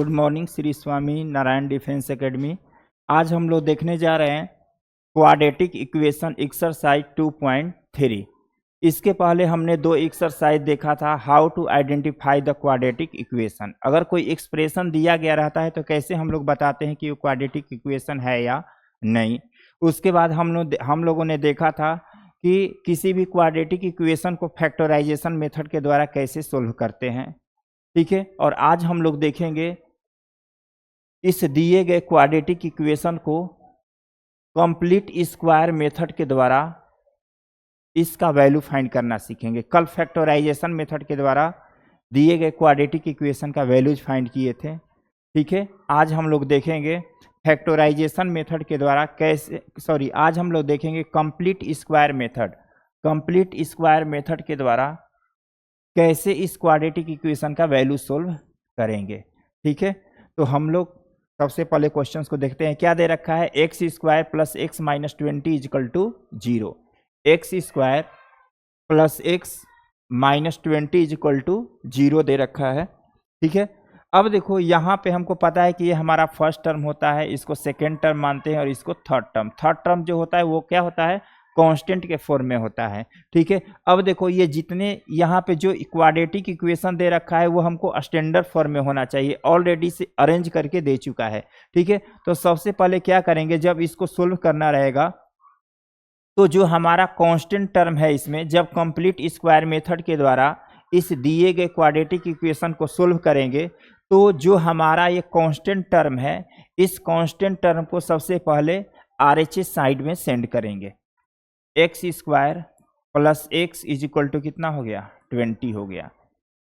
Good morning Shri Swami Narayan defence academy. आज हम लोग देखने जा रहे हैं क्वाड्रेटिक इक्वेशन एक्सरसाइज 2.3। इसके पहले हमने दो एक्सरसाइज देखा था, how to identify the quadratic equation. अगर कोई एक्सप्रेशन दिया गया रहता है तो कैसे हम लोग बताते हैं कि वो क्वाड्रेटिक इक्वेशन है या नहीं। उसके बाद हम लोगों ने देखा था कि किसी भी क्वाड्रेटिक इक्वेशन को फैक्टराइजेशन मेथड के द्वारा कैसे सोल्व करते हैं, ठीक है। और आज हम लोग देखेंगे इस दिए गए क्वाड्रेटिक इक्वेशन को कंप्लीट स्क्वायर मेथड के द्वारा इसका वैल्यू फाइंड करना सीखेंगे। कल फैक्टराइजेशन मेथड के द्वारा दिए गए क्वाड्रेटिक इक्वेशन का वैल्यूज फाइंड किए थे, ठीक है। आज हम लोग देखेंगे फैक्टराइजेशन मेथड के द्वारा आज हम लोग देखेंगे complete square method. Complete square method के द्वारा कैसे इस क्वाड्रेटिक इक्वेशन का वैल्यू सोल्व करेंगे, ठीक है। तो हम लोग सबसे पहले क्वेश्चंस को देखते हैं। क्या दे रखा है, X square plus X minus 20 is equal to 0। X square plus X minus 20 is equal to 0 दे रखा है, ठीक है। अब देखो यहाँ पे हमको पता है कि ये हमारा फर्स्ट टर्म होता है, इसको सेकेंड टर्म मानते हैं और इसको थर्ड टर्म। थर्ड टर्म जो होता है वो क्या होता है, कांस्टेंट के फॉर्म में होता है, ठीक है। अब देखो ये जितने यहाँ पे जो क्वाड्रेटिक इक्वेशन दे रखा है वो हमको स्टैंडर्ड फॉर्म में होना चाहिए, ऑलरेडी से अरेंज करके दे चुका है, ठीक है। तो सबसे पहले क्या करेंगे, जब इसको सोल्व करना रहेगा तो जो हमारा कांस्टेंट टर्म है इसमें, जब कंप्लीट स्क्वायर मेथड के द्वारा इस दिए गए क्वाड्रेटिक इक्वेशन को सोल्व करेंगे तो जो हमारा ये कांस्टेंट टर्म है, इस कांस्टेंट टर्म को सबसे पहले आरएचएस साइड में सेंड करेंगे। X square plus X is equal to कितना हो गया, 20 हो गया।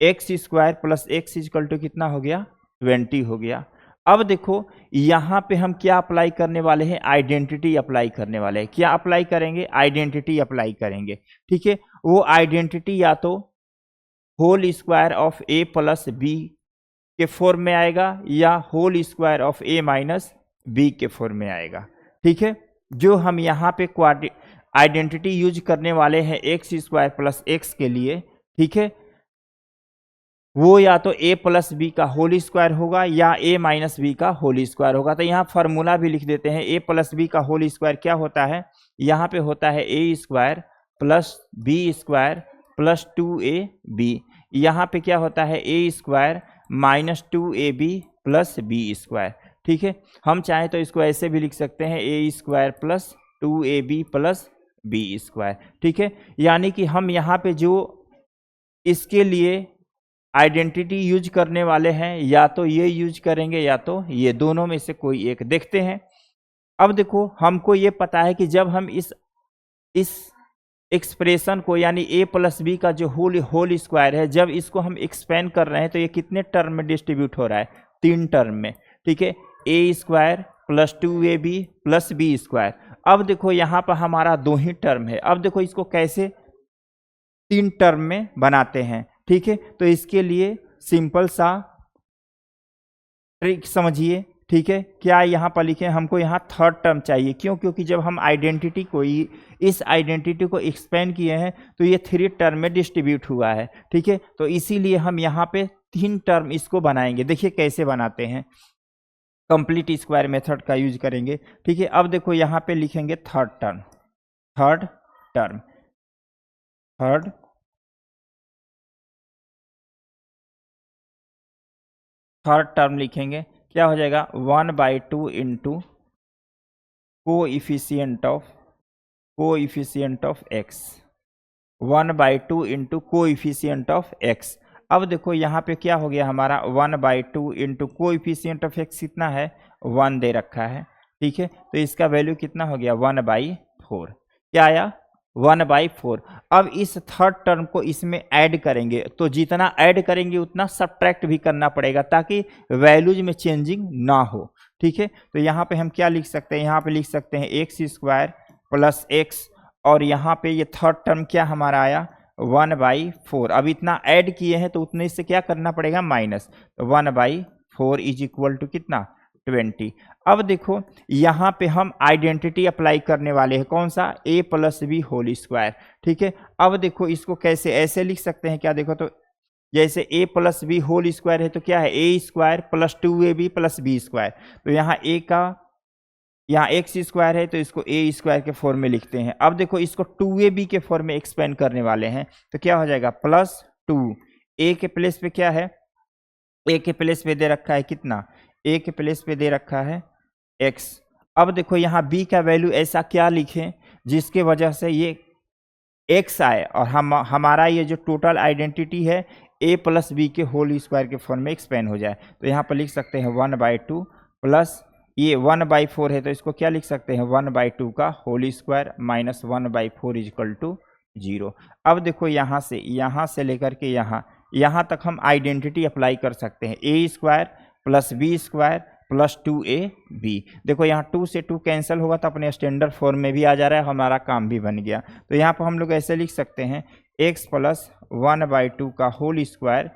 X square plus X is equal to कितना हो गया, 20 हो गया। अब देखो यहाँ पे हम क्या अप्लाई करने वाले हैं, आइडेंटिटी अप्लाई करने वाले हैं। क्या अप्लाई करेंगे, आइडेंटिटी अप्लाई करेंगे, ठीक है। वो आइडेंटिटी या तो whole square of A plus B के फॉर्म में आएगा या whole square of A minus B के फॉर्म में आएगा, ठीक है। जो हम यहाँ पे आइडेंटिटी यूज करने वाले हैं एक्स स्क्वायर प्लस एक्स के लिए, ठीक है, वो या तो ए प्लस बी का होल स्क्वायर होगा या ए माइनस बी का होल स्क्वायर होगा। तो यहाँ फार्मूला भी लिख देते हैं। ए प्लस बी का होल स्क्वायर क्या होता है, यहाँ पे होता है A square plus B square plus 2ab। यहाँ पे क्या होता है, A square minus 2ab plus B square, ठीक है। हम चाहें तो इसको ऐसे भी लिख सकते हैं, A square plus 2ab plus B square, ठीक है। यानी कि हम यहाँ पे जो इसके लिए आइडेंटिटी यूज करने वाले हैं, या तो ये यूज करेंगे या तो ये, दोनों में से कोई एक। देखते हैं। अब देखो हमको ये पता है कि जब हम इस एक्सप्रेशन को यानी ए प्लस बी का जो होल स्क्वायर है, जब इसको हम एक्सपेंड कर रहे हैं तो ये कितने टर्म में डिस्ट्रीब्यूट हो रहा है, 3 टर्म में, ठीक है। A square plus 2ab plus B square. अब देखो यहाँ पर हमारा 2 ही टर्म है। अब देखो इसको कैसे 3 टर्म में बनाते हैं, ठीक है। तो इसके लिए सिंपल सा ट्रिक समझिए, ठीक है। क्या यहाँ पर लिखे, हमको यहाँ थर्ड टर्म चाहिए। क्यों, क्योंकि जब हम आइडेंटिटी को इस आइडेंटिटी को एक्सपेंड किए हैं तो ये 3 टर्म में डिस्ट्रीब्यूट हुआ है, ठीक है। तो इसीलिए हम यहाँ पे 3 टर्म इसको बनाएंगे। देखिए कैसे बनाते हैं, कंप्लीट स्क्वायर मेथड का यूज करेंगे, ठीक है। अब देखो यहाँ पे लिखेंगे third term, third term, third third term लिखेंगे। क्या हो जाएगा, 1/2 into coefficient of x, 1/2 into coefficient of x. अब देखो यहाँ पे क्या हो गया हमारा, 1/2 इंटू कोएफिशिएंट ऑफ एक्स कितना है, 1 दे रखा है, ठीक है। तो इसका वैल्यू कितना हो गया, 1/4। क्या आया, 1/4। अब इस थर्ड टर्म को इसमें ऐड करेंगे, तो जितना ऐड करेंगे उतना सब्ट्रैक्ट भी करना पड़ेगा ताकि वैल्यूज में चेंजिंग ना हो, ठीक है। तो यहाँ पे हम क्या लिख सकते हैं, यहाँ पे लिख सकते हैं एक्स स्क्वायर प्लस एक्स, और यहाँ पे ये थर्ड टर्म क्या हमारा आया, 1/4। अब इतना ऐड किए हैं तो उतने से क्या करना पड़ेगा, माइनस। तो 1/4 इज इक्वल टू कितना, 20। अब देखो यहाँ पे हम आइडेंटिटी अप्लाई करने वाले हैं, कौन सा, ए प्लस बी होल स्क्वायर, ठीक है। अब देखो इसको कैसे ऐसे लिख सकते हैं, क्या देखो तो जैसे a plus B whole square है तो क्या है a square plus 2ab plus B square. तो यहाँ एक्स स्क्वायर है तो इसको a स्क्वायर के फॉर्म में लिखते हैं। अब देखो इसको 2ab के फॉर्म में एक्सपेंड करने वाले हैं तो क्या हो जाएगा प्लस 2। a के प्लेस पे क्या है, a के प्लेस पे दे रखा है कितना, a के प्लेस पे दे रखा है x। अब देखो यहाँ b का वैल्यू ऐसा क्या लिखें जिसके वजह से ये x आए और हमारा ये जो टोटल आइडेंटिटी है a प्लस बी के होल स्क्वायर के फॉर्म में एक्सपेंड हो जाए। तो यहाँ पर लिख सकते हैं 1/2 प्लस ये 1/4 है तो इसको क्या लिख सकते हैं 1/2 का whole square minus 1/4 equal to 0। अब देखो यहाँ से लेकर के यहाँ तक हम आइडेंटिटी अप्लाई कर सकते हैं a square plus B square plus 2ab। देखो यहाँ 2 से 2 कैंसिल होगा तो अपने स्टैंडर्ड फॉर्म में भी आ जा रहा है, हमारा काम भी बन गया। तो यहाँ पर हम लोग ऐसे लिख सकते हैं x प्लस 1/2 का whole square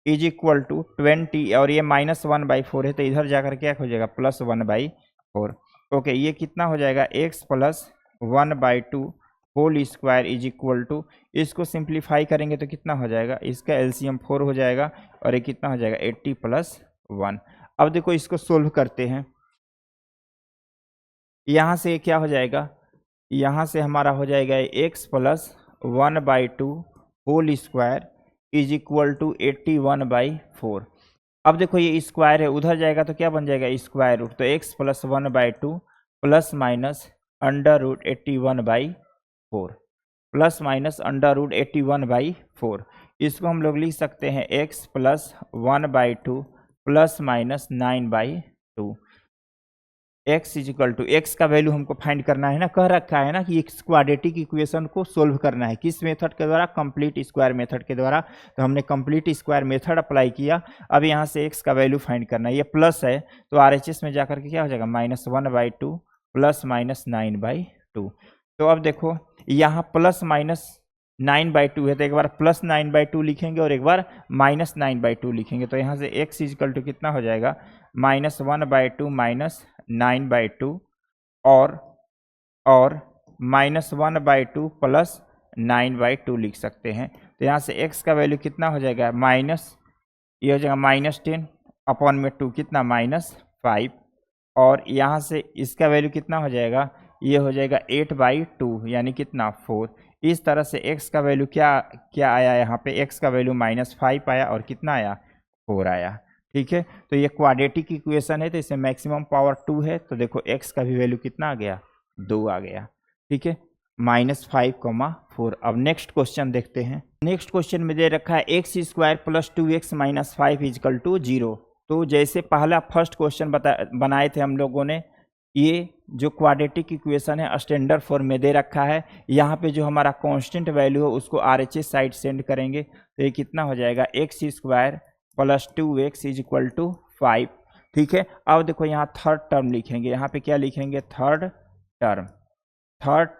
is equal to 20 और ये माइनस 1/4 है तो इधर जाकर क्या हो जाएगा प्लस 1/4। ओके, ये कितना हो जाएगा x plus 1/2 whole square is equal to, इसको सिंप्लीफाई करेंगे तो कितना हो जाएगा, इसका एलसीएम 4 हो जाएगा और ये कितना हो जाएगा 80 प्लस 1। अब देखो इसको सोल्व करते हैं, यहाँ से क्या हो जाएगा, यहाँ से हमारा हो जाएगा x plus 1/2 whole square is equal to 81/4। अब देखो ये स्क्वायर है, उधर जाएगा तो क्या बन जाएगा स्क्वायर रूट, तो x plus 1/2 plus minus under root 81/4 plus minus under root 81/4। इसको हम लोग लिख सकते हैं x plus 1/2 plus minus 9/2। x is equal to, x का वैल्यू हमको फाइंड करना है ना, कह रखा है ना कि एक क्वाड्रेटिक इक्वेशन को सोल्व करना है किस मेथड के द्वारा, कंप्लीट स्क्वायर मेथड के द्वारा। तो हमने कंप्लीट स्क्वायर मेथड अप्लाई किया। अब यहाँ से x का वैल्यू फाइंड करना है, ये प्लस है तो RHS में जाकर के क्या हो जाएगा माइनस 1/2 प्लस माइनस 9/2। तो अब देखो यहाँ प्लस माइनस 9/2 है तो एक बार प्लस 9/2 लिखेंगे और एक बार माइनस 9/2 लिखेंगे। तो यहाँ से x इज इक्वल टू कितना हो जाएगा माइनस 1/2 माइनस 9/2 और माइनस 1/2 प्लस 9/2 लिख सकते हैं। तो यहाँ से x का वैल्यू कितना हो जाएगा माइनस, ये हो जाएगा माइनस 10 अपॉन में 2 कितना माइनस 5 और यहाँ से इसका वैल्यू कितना हो जाएगा, ये हो जाएगा 8/2 यानी कितना 4। इस तरह से x का वैल्यू क्या आया, यहाँ पे x का वैल्यू -5 आया और कितना आया 4 आया। ठीक है, तो ये क्वाड्रेटिक इक्वेशन है तो इसमें मैक्सिमम पावर 2 है तो देखो x का भी वैल्यू कितना आ गया 2 आ गया। ठीक है, -5, 4। अब नेक्स्ट क्वेश्चन देखते हैं। नेक्स्ट क्वेश्चन में दे रखा है x square plus 2x minus 5 is equal to 0। तो जैसे पहला फर्स्ट क्वेश्चन बनाए थे हम लोगों ने, ये जो क्वाड्रेटिक इक्वेशन है स्टैंडर्ड फॉर्म में दे रखा है। यहाँ पे जो हमारा कांस्टेंट वैल्यू है उसको RHS साइड सेंड करेंगे तो ये कितना हो जाएगा x square plus 2x is equal to 5। ठीक है, अब देखो यहाँ थर्ड टर्म लिखेंगे, यहाँ पे क्या लिखेंगे थर्ड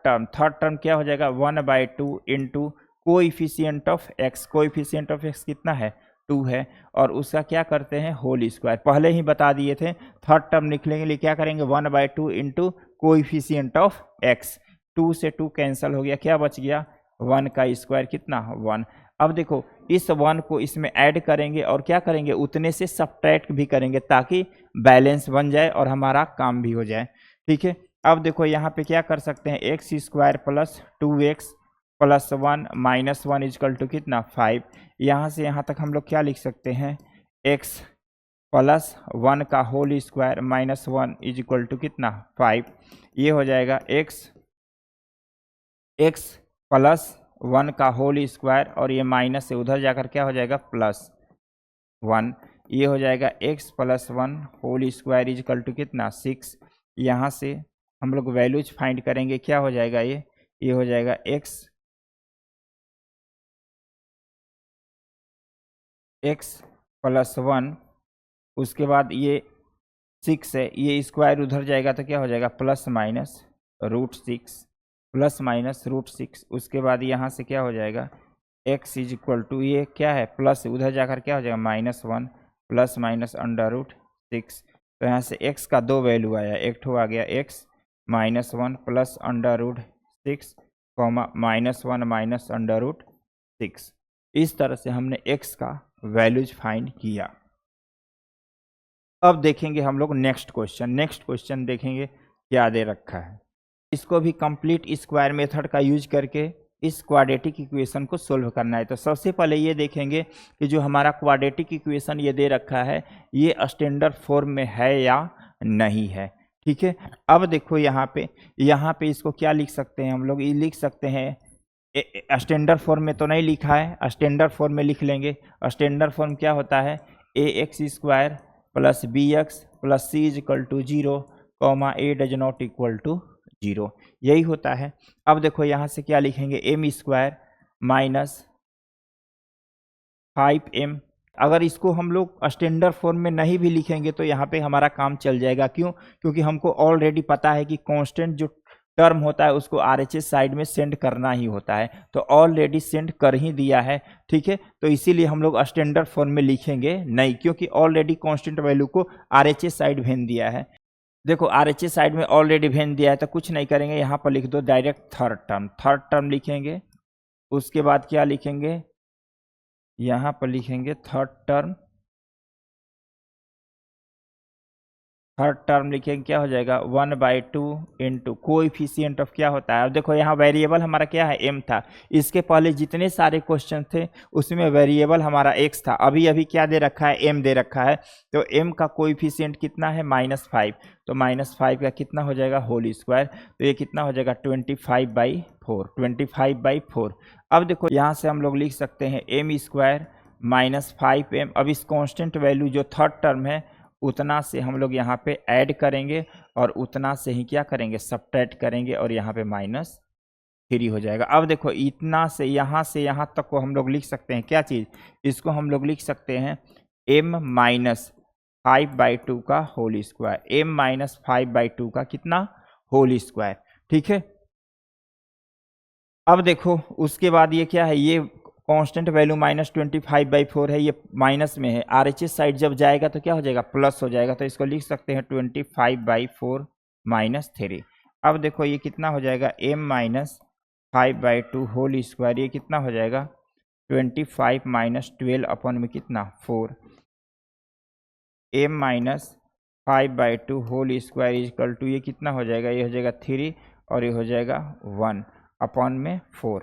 टर्म क्या हो जाएगा 1/2 into coefficient of x, coefficient of x कितना है 2 है और उसका क्या करते हैं होल स्क्वायर, पहले ही बता दिए थे। थर्ड टर्म लिखने के लिए क्या करेंगे 1/2 इंटू कोएफिशिएंट ऑफ x, 2 से 2 कैंसिल हो गया, क्या बच गया 1 का स्क्वायर कितना 1। अब देखो इस 1 को इसमें ऐड करेंगे और क्या करेंगे उतने से सब्ट्रैक्ट भी करेंगे ताकि बैलेंस बन जाए और हमारा काम भी हो जाए। ठीक है, अब देखो यहाँ पे क्या कर सकते हैं x square plus 2x plus 1 minus 1 is equal to कितना 5। यहाँ से यहाँ तक हम लोग क्या लिख सकते हैं x प्लस 1 का whole square minus 1 is equal to कितना 5। ये हो जाएगा x प्लस 1 का होल स्क्वायर और ये माइनस से उधर जाकर क्या हो जाएगा प्लस 1। ये हो जाएगा x plus 1 whole square is equal to कितना 6। यहाँ से हम लोग वैल्यूज फाइंड करेंगे, क्या हो जाएगा ये हो जाएगा x प्लस 1, उसके बाद ये 6 है, ये स्क्वायर उधर जाएगा तो क्या हो जाएगा प्लस माइनस √6 प्लस माइनस √6। उसके बाद यहाँ से क्या हो जाएगा x इज इक्वल टू, ये क्या है प्लस उधर जाकर क्या हो जाएगा -1 प्लस माइनस √6। तो यहाँ से x का 2 वैल्यू आया, एक ठो आ गया x -1 प्लस √6 -1 माइनस √6। इस तरह से हमने x का वैल्यूज फाइंड किया। अब देखेंगे हम लोग नेक्स्ट क्वेश्चन देखेंगे क्या दे रखा है। इसको भी कंप्लीट स्क्वायर मेथड का यूज करके इस क्वाड्रेटिक इक्वेशन को सोल्व करना है। तो सबसे पहले ये देखेंगे कि जो हमारा क्वाड्रेटिक इक्वेशन ये दे रखा है ये स्टैंडर्ड फॉर्म में है या नहीं है। ठीक है, अब देखो यहाँ पे इसको क्या लिख सकते हैं हम लोग, ये लिख सकते हैं स्टैंडर्ड फॉर्म में तो नहीं लिखा है, स्टैंडर्ड फॉर्म में लिख लेंगे। स्टैंडर्ड फॉर्म क्या होता है, ax² plus bx plus c is equal to 0 comma a does not equal to 0, यही होता है। अब देखो यहाँ से क्या लिखेंगे, m² माइनस 5m। अगर इसको हम लोग स्टैंडर्ड फॉर्म में नहीं भी लिखेंगे तो यहाँ पे हमारा काम चल जाएगा। क्यों? क्योंकि हमको ऑलरेडी पता है कि कांस्टेंट जो टर्म होता है उसको RHS साइड में सेंड करना ही होता है, तो ऑलरेडी सेंड कर ही दिया है। ठीक है, तो इसीलिए हम लोग स्टैंडर्ड फॉर्म में लिखेंगे नहीं, क्योंकि ऑलरेडी कांस्टेंट वैल्यू को RHS साइड भेज दिया है। देखो RHS साइड में ऑलरेडी भेज दिया है तो कुछ नहीं करेंगे, यहाँ पर लिख दो डायरेक्ट थर्ड टर्म लिखेंगे। उसके बाद क्या लिखेंगे, यहाँ पर लिखेंगे थर्ड टर्म लिखेंगे, क्या हो जाएगा 1/2 इंटू कोएफिशिएंट ऑफ क्या होता है। अब देखो यहाँ वेरिएबल हमारा क्या है, m था। इसके पहले जितने सारे क्वेश्चन थे उसमें वेरिएबल हमारा x था, अभी क्या दे रखा है, m दे रखा है। तो m का कोएफिशिएंट कितना है, -5, तो -5 का कितना हो जाएगा होल स्क्वायर, तो ये कितना हो जाएगा 25/4। अब देखो यहाँ से हम लोग लिख सकते हैं m² माइनस 5m। अब इस कॉन्स्टेंट वैल्यू जो थर्ड टर्म है उतना से हम लोग यहाँ पे ऐड करेंगे और उतना से ही क्या करेंगे, सब्ट्रैक्ट करेंगे और यहाँ पे -3 हो जाएगा। अब देखो इतना से यहाँ तक को हम लोग लिख सकते हैं क्या चीज़, इसको हम लोग लिख सकते हैं m-5/2 का होल स्क्वायर, m-5/2 का कितना होल स्क्वायर। ठीक है, अब देखो उसके बाद ये क्या है, ये कांस्टेंट वैल्यू -25/4 है, ये माइनस में है। RHS साइड जब जाएगा तो क्या हो जाएगा, प्लस हो जाएगा, तो इसको लिख सकते हैं 25/4 -3। अब देखो ये कितना हो जाएगा, m-5/2 होल स्क्वायर, ये कितना हो जाएगा 25 - 12 अपन में कितना 4, m-5/2 whole square equal to ये कितना हो जाएगा, ये हो जाएगा 3 और ये हो जाएगा 1 अपॉन में 4।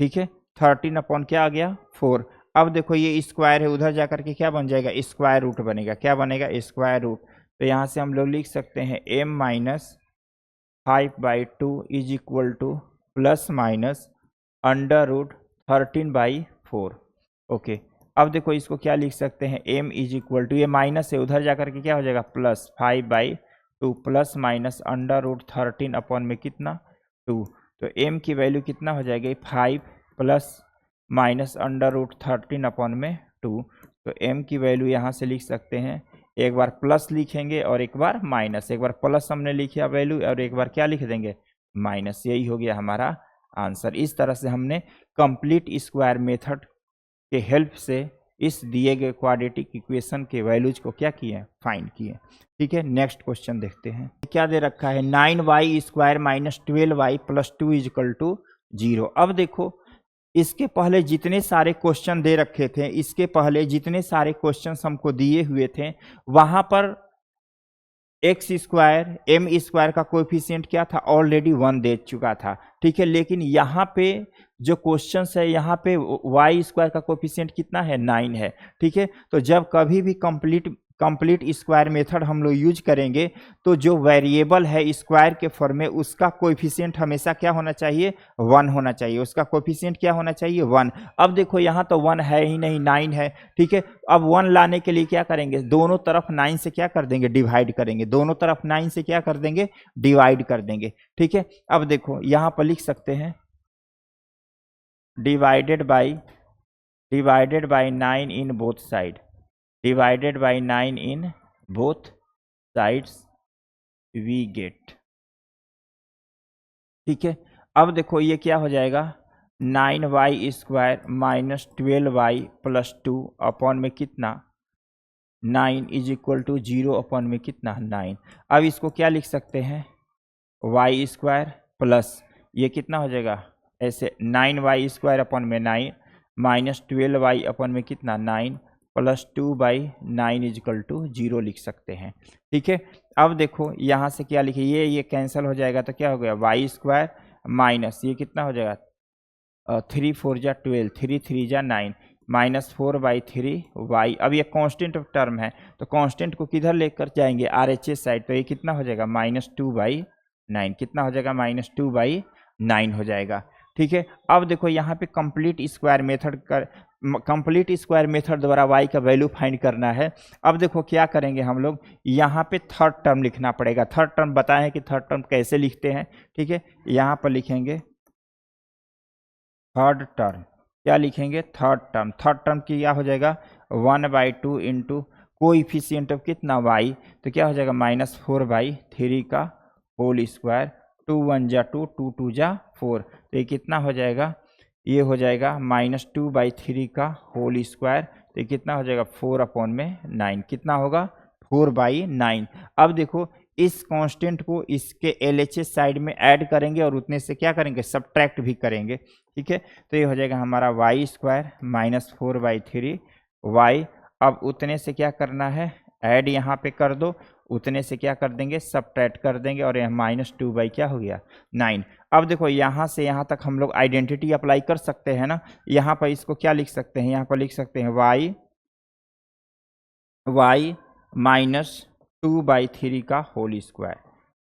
ठीक है, 13 अपॉन क्या आ गया 4। अब देखो ये स्क्वायर है, उधर जाकर के क्या बन जाएगा, स्क्वायर रूट बनेगा, क्या बनेगा स्क्वायर रूट। तो यहाँ से हम लोग लिख सकते हैं m-5/2 is equal to plus minus √13/4। Okay, अब देखो इसको क्या लिख सकते हैं, m इज इक्वल टू, ये माइनस है उधर जाकर के क्या हो जाएगा प्लस 5/2 प्लस माइनस √13 अपॉन में कितना 2। तो m की वैल्यू कितना हो जाएगी 5 प्लस माइनस √13 अपॉन में 2। तो m की वैल्यू यहाँ से लिख सकते हैं, एक बार प्लस लिखेंगे और एक बार माइनस, एक बार प्लस हमने लिखा वैल्यू और एक बार क्या लिख देंगे माइनस, यही हो गया हमारा आंसर। इस तरह से हमने कंप्लीट स्क्वायर मेथड के हेल्प से इस दिए गए क्वाड्रेटिक इक्वेशन के वैल्यूज को क्या किए, फाइंड किए। ठीक है, नेक्स्ट क्वेश्चन देखते हैं क्या दे रखा है, 9y² - 12y + 2 is equal to 0। अब देखो इसके पहले जितने सारे क्वेश्चन दे रखे थे, इसके पहले जितने सारे क्वेश्चन हमको दिए हुए थे वहां पर x² m² का कोएफिशिएंट क्या था, ऑलरेडी 1 दे चुका था। ठीक है, लेकिन यहाँ पे जो क्वेश्चन है यहाँ पे y² का कोएफिशिएंट कितना है 9 है। ठीक है, तो जब कभी भी कंप्लीट स्क्वायर मेथड हम लोग यूज करेंगे तो जो वेरिएबल है स्क्वायर के फॉर्म में उसका कोएफिशिएंट हमेशा क्या होना चाहिए 1 होना चाहिए, उसका कोएफिशिएंट क्या होना चाहिए 1। अब देखो यहाँ तो 1 है ही नहीं, 9 है। ठीक है, अब 1 लाने के लिए क्या करेंगे, दोनों तरफ 9 से क्या कर देंगे डिवाइड करेंगे, दोनों तरफ 9 से क्या कर देंगे डिवाइड कर देंगे। ठीक है, अब देखो यहाँ पर लिख सकते हैं divided by 9 in both side, divided by 9 in both sides we get. ठीक है, अब देखो ये क्या हो जाएगा 9y² - 12y + 2 अपॉन में कितना 9 इज इक्वल टू 0 अपॉन में कितना 9। अब इसको क्या लिख सकते हैं y² प्लस ये कितना हो जाएगा ऐसे 9y² अपॉन में 9 -12y अपन में कितना 9 प्लस 2/9 इजकल टू 0 लिख सकते हैं। ठीक है, अब देखो यहाँ से क्या लिखे, ये कैंसिल हो जाएगा तो क्या हो गया y² माइनस ये कितना हो जाएगा 3 4 जा 12, 3 3 जा 9 -4/3y। अब ये कांस्टेंट टर्म है तो कांस्टेंट को किधर लेकर जाएंगे RHS साइड, तो ये कितना हो जाएगा -2/9, कितना हो जाएगा -2/9 हो जाएगा। ठीक है, अब देखो यहाँ पे कंप्लीट स्क्वायर मेथड द्वारा y का वैल्यू फाइंड करना है। अब देखो क्या करेंगे हम लोग, यहाँ पे थर्ड टर्म लिखना पड़ेगा। थर्ड टर्म बताएं कि थर्ड टर्म कैसे लिखते हैं। ठीक है, यहाँ पर लिखेंगे थर्ड टर्म, क्या लिखेंगे थर्ड टर्म की क्या हो जाएगा 1/2 इंटू कोएफिशिएंट ऑफ कितना y, तो क्या हो जाएगा -4/3 का होल स्क्वायर, 2 1 जा 2, 2 2 जा 4, तो ये कितना हो जाएगा, ये हो जाएगा -2/3 का होल स्क्वायर, तो ये कितना हो जाएगा 4/9, कितना होगा 4/9। अब देखो इस कांस्टेंट को इसके LHS साइड में ऐड करेंगे और उतने से क्या करेंगे सब्ट्रैक्ट भी करेंगे। ठीक है, तो ये हो जाएगा हमारा y² -4/3 y। अब उतने से क्या करना है ऐड यहाँ पे कर दो, उतने से क्या कर देंगे सब्ट्रैक्ट कर देंगे और यह -2 क्या हो गया 9। अब देखो यहाँ से यहाँ तक हम लोग आइडेंटिटी अप्लाई कर सकते हैं ना। यहाँ पर इसको क्या लिख सकते हैं, यहाँ पर लिख सकते हैं y -2/3 का होल स्क्वायर,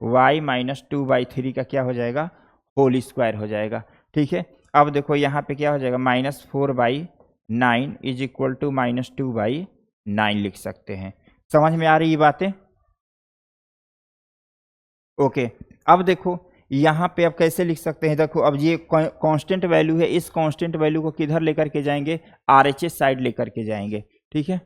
y -2/3 का क्या हो जाएगा होल स्क्वायर हो जाएगा। ठीक है, अब देखो यहाँ पे क्या हो जाएगा -4/9 इज इक्वल टू -2/9 लिख सकते हैं। समझ में आ रही ये बातें? ओके, अब देखो यहाँ पे अब कैसे लिख सकते हैं, देखो अब ये कांस्टेंट वैल्यू है, इस कांस्टेंट वैल्यू को किधर लेकर के जाएंगे RHS साइड लेकर के जाएंगे। ठीक है,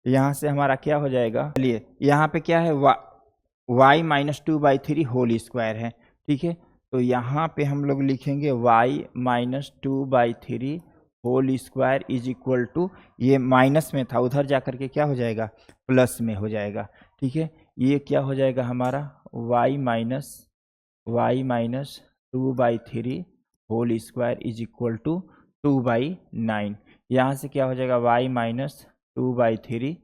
यहाँ से हमारा क्या हो जाएगा, चलिए यहाँ पे क्या है y -2/3 होल स्क्वायर है। ठीक है, तो यहाँ पे हम लोग लिखेंगे y -2/3 whole square is equal to, ये माइनस में था उधर जा करके क्या हो जाएगा प्लस में हो जाएगा। ठीक है, ये क्या हो जाएगा हमारा y -2/3 whole square is equal to 2/9। यहाँ से क्या हो जाएगा y -2/3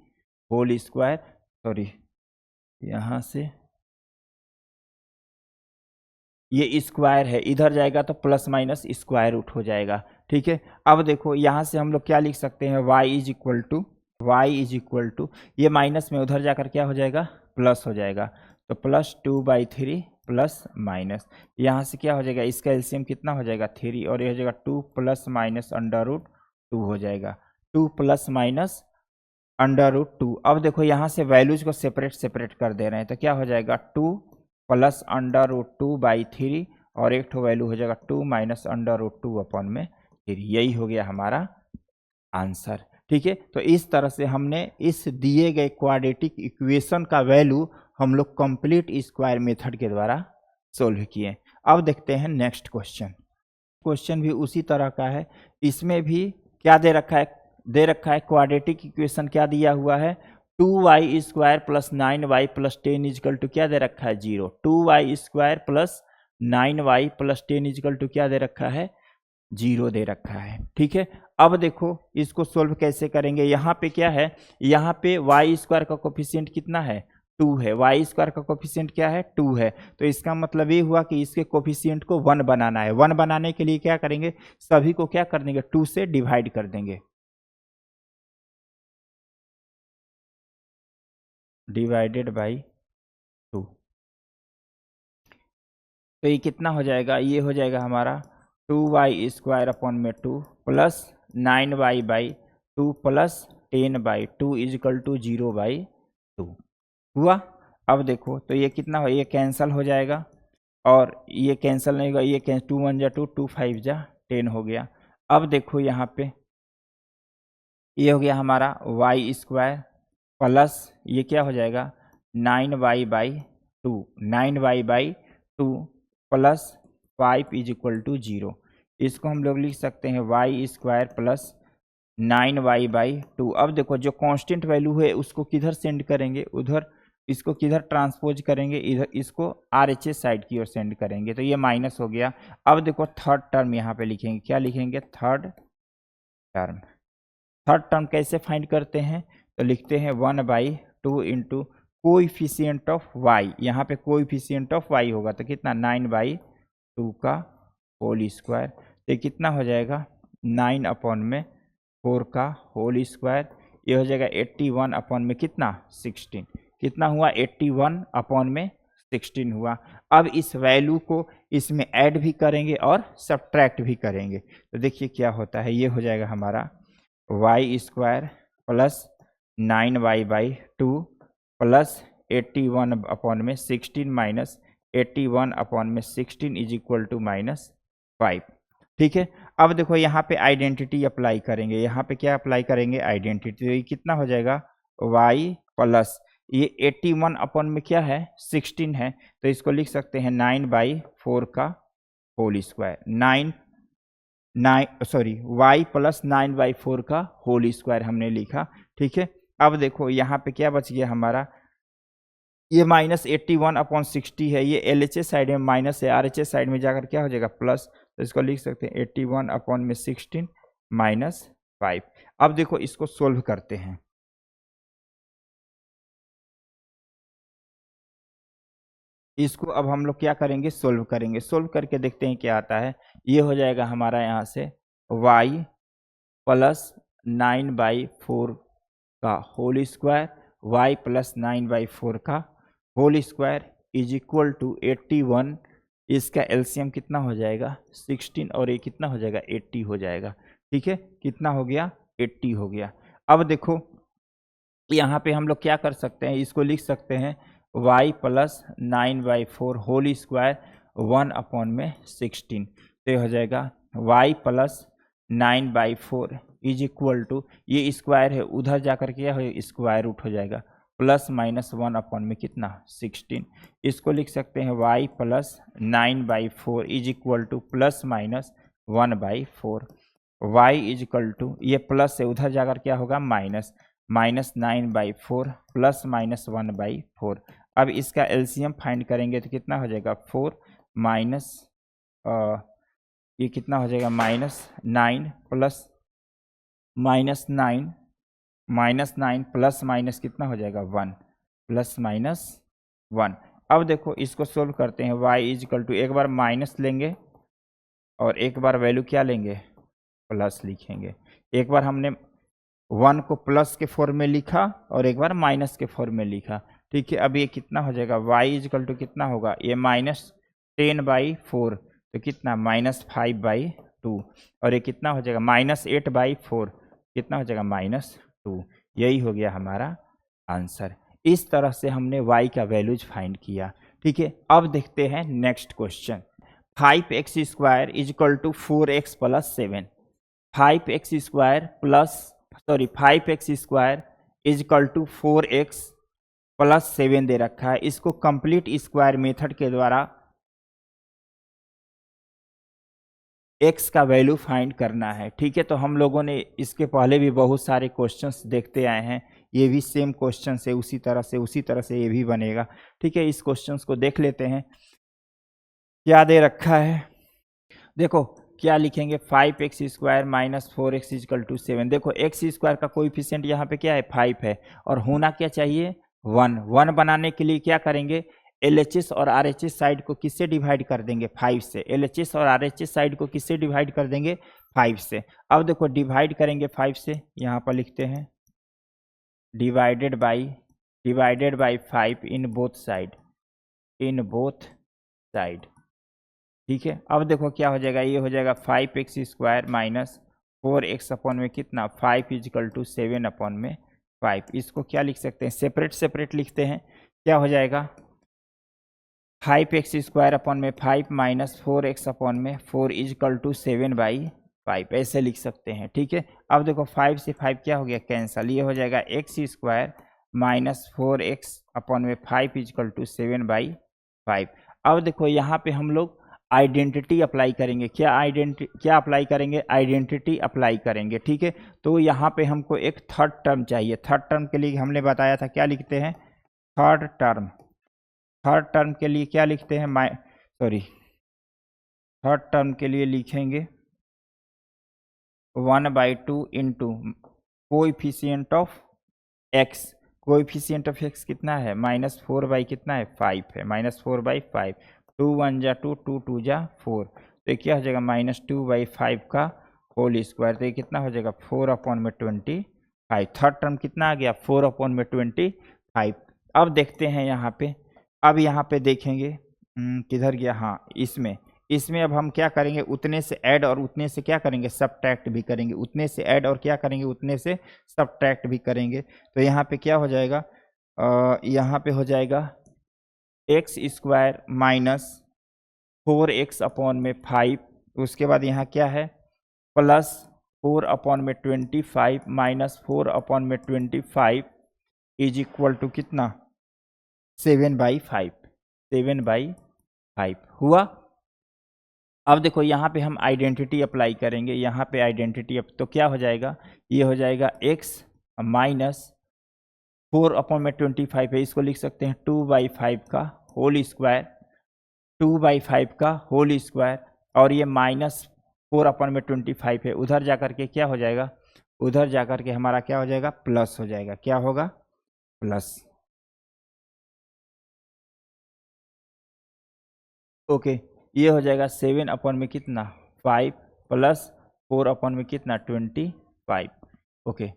होल स्क्वायर, सॉरी यहाँ से ये स्क्वायर है, इधर जाएगा तो प्लस माइनस स्क्वायर रूट हो जाएगा। ठीक है, अब देखो यहाँ से हम लोग क्या लिख सकते हैं y इज इक्वल टू ये माइनस में उधर जाकर क्या हो जाएगा प्लस हो जाएगा, तो +2/3 प्लस माइनस, यहाँ से क्या हो जाएगा इसका एलसीएम कितना हो जाएगा 3 और ये हो जाएगा 2 ± √2 हो जाएगा, 2 ± √2। अब देखो यहाँ से वैल्यूज को सेपरेट कर दे रहे हैं तो क्या हो जाएगा 2 + √2/3 और एक ठो वैल्यू हो जाएगा 2 - √2/3। यही हो गया हमारा आंसर। ठीक है, तो इस तरह से हमने इस दिए गए क्वाड्रेटिक इक्वेशन का वैल्यू हम लोग कंप्लीट स्क्वायर मेथड के द्वारा सोल्व किए। अब देखते हैं नेक्स्ट क्वेश्चन भी उसी तरह का है। इसमें भी क्या दे रखा है क्वाड्रेटिक इक्वेशन क्या दिया हुआ है 2y² + 9y + 10 इजकल टू क्या दे रखा है 0। 2y² + 9y + 10 इजकल टू क्या दे रखा है 0 दे रखा है। ठीक है, अब देखो इसको सोल्व कैसे करेंगे। यहाँ पे क्या है, यहाँ पे y² का कोफिशिएंट कितना है 2 है, y² का कोफिशिएंट क्या है 2 है, तो इसका मतलब ये हुआ कि इसके कोफिशिएंट को 1 बनाना है। 1 बनाने के लिए क्या करेंगे सभी को क्या कर देंगे 2 से डिवाइड कर देंगे, डिवाइडेड बाई 2, तो ये कितना हो जाएगा, ये हो जाएगा हमारा 2y² 2 plus 9y/2 plus 10/2 is equal to 0/2 हुआ। अब देखो तो ये कितना हो, ये कैंसल हो जाएगा और ये कैंसल नहीं होगा, ये 2 1 जा 2, 2 5 जा 10 हो गया। अब देखो यहाँ पे ये हो गया हमारा y² प्लस ये क्या हो जाएगा 9y/2, 9y/2 plus 5 is equal to 0। इसको हम लोग लिख सकते हैं y² प्लस 9y/2। अब देखो जो कांस्टेंट वैल्यू है उसको किधर सेंड करेंगे, उधर इसको किधर ट्रांसपोज करेंगे, इधर इसको RHS साइड की ओर सेंड करेंगे, तो ये माइनस हो गया। अब देखो थर्ड टर्म यहाँ पे लिखेंगे, क्या लिखेंगे, थर्ड टर्म। थर्ड टर्म कैसे फाइंड करते हैं, तो लिखते हैं 1/2 इंटू कोइफिशिएंट ऑफ y, यहाँ पे कोइफिशिएंट ऑफ y होगा तो कितना 9/2 का होल स्क्वायर, तो कितना हो जाएगा 9/4 का होल स्क्वायर, ये हो जाएगा 81/में कितना 16, कितना हुआ 81/16 हुआ। अब इस वैल्यू को इसमें ऐड भी करेंगे और सब्ट्रैक्ट भी करेंगे, तो देखिए क्या होता है, ये हो जाएगा हमारा y² plus 9y/2 plus 81/16 minus 81/16 is equal to -5। ठीक है, अब देखो यहाँ पे आइडेंटिटी अप्लाई करेंगे, यहाँ पे क्या अप्लाई करेंगे, आइडेंटिटी, तो ये कितना हो जाएगा y प्लस ये 81 में क्या है 16 है, तो इसको लिख सकते हैं 9/4 का होल स्क्वायर, y प्लस 9/4 का होल स्क्वायर हमने लिखा। ठीक है, अब देखो यहाँ पे क्या बच गया हमारा, ये -81/60 है, ये LHS साइड में माइनस है, RHS साइड में जाकर क्या हो जाएगा प्लस, तो इसको लिख सकते हैं 81/16 -5। अब देखो इसको सोल्व करते हैं, इसको अब हम लोग क्या करेंगे, सोल्व करेंगे, सोल्व करके देखते हैं क्या आता है। ये हो जाएगा हमारा यहाँ से y प्लस 9/4 का होल स्क्वायर, y प्लस 9/4 का whole square is equal to 81, इसका एलसीएम कितना हो जाएगा 16 और ये कितना हो जाएगा 80 हो जाएगा। ठीक है, कितना हो गया 80 हो गया। अब देखो यहाँ पे हम लोग क्या कर सकते हैं, इसको लिख सकते हैं y प्लस 9/4 होल स्क्वायर 1/16, तो ये हो जाएगा y plus 9/4 is equal to, ये स्क्वायर है उधर जाकर के क्या हो स्क्वायर रूट हो जाएगा, प्लस माइनस 1 में कितना 16, इसको लिख सकते हैं y plus 9/4 is equal to plus minus 1/4, y is equal to, ये प्लस से उधर जाकर क्या होगा माइनस, -9/4 प्लस -1/4। अब इसका एलसीएम फाइंड करेंगे तो कितना हो जाएगा 4 माइनस ये कितना हो जाएगा -9 प्लस -9 प्लस माइनस कितना हो जाएगा 1 प्लस -1। अब देखो इसको सोल्व करते हैं, y इज इक्वल टू, एक बार माइनस लेंगे और एक बार वैल्यू क्या लेंगे प्लस लिखेंगे, एक बार हमने 1 को प्लस के फॉर्म में लिखा और एक बार माइनस के फॉर्म में लिखा। ठीक है, अब ये कितना हो जाएगा y इज इक्वल टू कितना होगा, ये -10/4 तो कितना -5/2 और ये कितना हो जाएगा -8/4 कितना हो जाएगा -2, यही हो गया हमारा आंसर। इस तरह से हमने y का वैल्यूज फाइंड किया। ठीक है, अब देखते हैं next question, 5x² is equal to 4x plus 7, 5x² is equal to 4x plus 7 दे रखा है, इसको कंप्लीट स्क्वायर मेथड के द्वारा x का वैल्यू फाइंड करना है। ठीक है, तो हम लोगों ने इसके पहले भी बहुत सारे क्वेश्चंस देखते आए हैं, ये भी सेम क्वेश्चन से उसी तरह से ये भी बनेगा। ठीक है, इस क्वेश्चंस को देख लेते हैं क्या दे रखा है। देखो क्या लिखेंगे, 5x² minus 4x is equal to 7। देखो x² का कोएफिशिएंट यहाँ पे क्या है 5 है और होना क्या चाहिए 1 बनाने के लिए क्या करेंगे, LHS और RHS साइड को किससे डिवाइड कर देंगे 5 से, LHS और RHS साइड को किससे डिवाइड कर देंगे 5 से। अब देखो डिवाइड करेंगे 5 से, यहाँ पर लिखते हैं divided by 5 in both side. ठीक है, अब देखो क्या हो जाएगा, ये हो जाएगा 5x² माइनस 4x अपॉन में कितना 5 इज इक्वल टू 7 अपॉन में 5। इसको क्या लिख सकते हैं, सेपरेट लिखते हैं, क्या हो जाएगा 5x² अपॉन में 5 माइनस 4x अपॉन में 4 इज इक्वल टू 7/5, ऐसे लिख सकते हैं। ठीक है, अब देखो 5 से 5 क्या हो गया कैंसल, ये हो जाएगा x² माइनस 4x अपॉन में 5 इज इक्वल टू 7/5। अब देखो यहाँ पे हम लोग आइडेंटिटी अप्लाई करेंगे, क्या अप्लाई करेंगे, आइडेंटिटी अप्लाई करेंगे। ठीक है, तो यहाँ पे हमको एक थर्ड टर्म चाहिए, थर्ड टर्म के लिए हमने बताया था क्या लिखते हैं, थर्ड टर्म के लिए क्या लिखते हैं, थर्ड टर्म के लिए लिखेंगे 1/2 into coefficient of x. Coefficient of x कितना है, -4 बाई कितना है, 5 है, -4 बाई 5। 2 1 जा 2, 2 2 जा 4, तो ये क्या हो जाएगा, -2/5 का होल स्क्वायर। तो ये कितना हो जाएगा, 4/25। थर्ड टर्म कितना आ गया, 4/25। अब देखते हैं यहाँ पे, अब यहाँ पे देखेंगे किधर गया, हाँ इसमें अब हम क्या करेंगे, उतने से ऐड और उतने से क्या करेंगे, सबट्रैक्ट भी करेंगे। उतने से ऐड और क्या करेंगे, उतने से सबट्रैक्ट भी करेंगे। तो यहाँ पे क्या हो जाएगा, यहाँ पे हो जाएगा x² माइनस 4x/5। उसके बाद यहाँ क्या है, plus 4/25 minus 4/25 is equal to कितना, 7/5। 7/5 हुआ। अब देखो यहाँ पे हम आइडेंटिटी अप्लाई करेंगे, यहाँ पे आइडेंटिटी तो क्या हो जाएगा, ये हो जाएगा x माइनस 4/25 है, इसको लिख सकते हैं 2/5 का होल स्क्वायर, 2/5 का होल स्क्वायर, और ये -4/25 है। उधर जाकर के क्या हो जाएगा, उधर जाकर के हमारा क्या हो जाएगा, प्लस हो जाएगा। क्या होगा, प्लस। ओके, ये हो जाएगा 7 में कितना, 5 प्लस 4 में कितना, 25। ओके,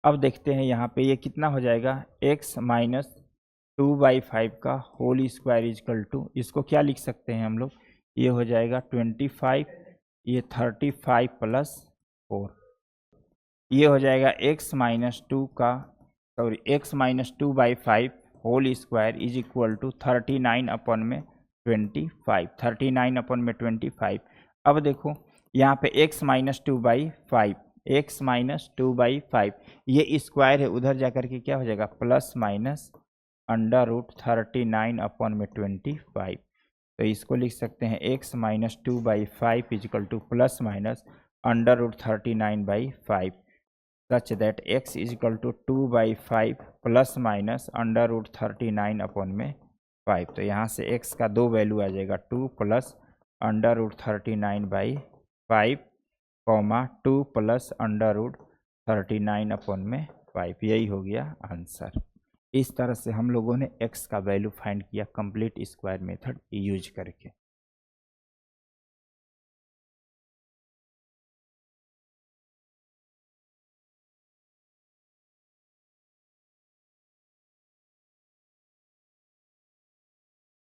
अब देखते हैं यहाँ पे ये कितना हो जाएगा, x माइनस 2/5 का होल स्क्वायर इजकल टू, इसको क्या लिख सकते हैं हम लोग, ये हो जाएगा 25, ये 35 प्लस 4, ये हो जाएगा x minus 2/5 whole square is equal to 39/25। 39/25। अब देखो यहाँ पे x माइनस 2/5, ये स्क्वायर है, उधर जाकर के क्या हो जाएगा, प्लस माइनस √39/25। तो इसको लिख सकते हैं x minus 2/5 is equal to plus minus √39/5 such that x is equal to 2/5 plus minus √39/5। तो यहाँ से x का दो वैल्यू आ जाएगा, 2 प्लस √39/5 2 प्लस √39/5। यही हो गया आंसर। इस तरह से हम लोगों ने x का वैल्यू फाइंड किया कंप्लीट स्क्वायर मेथड यूज करके।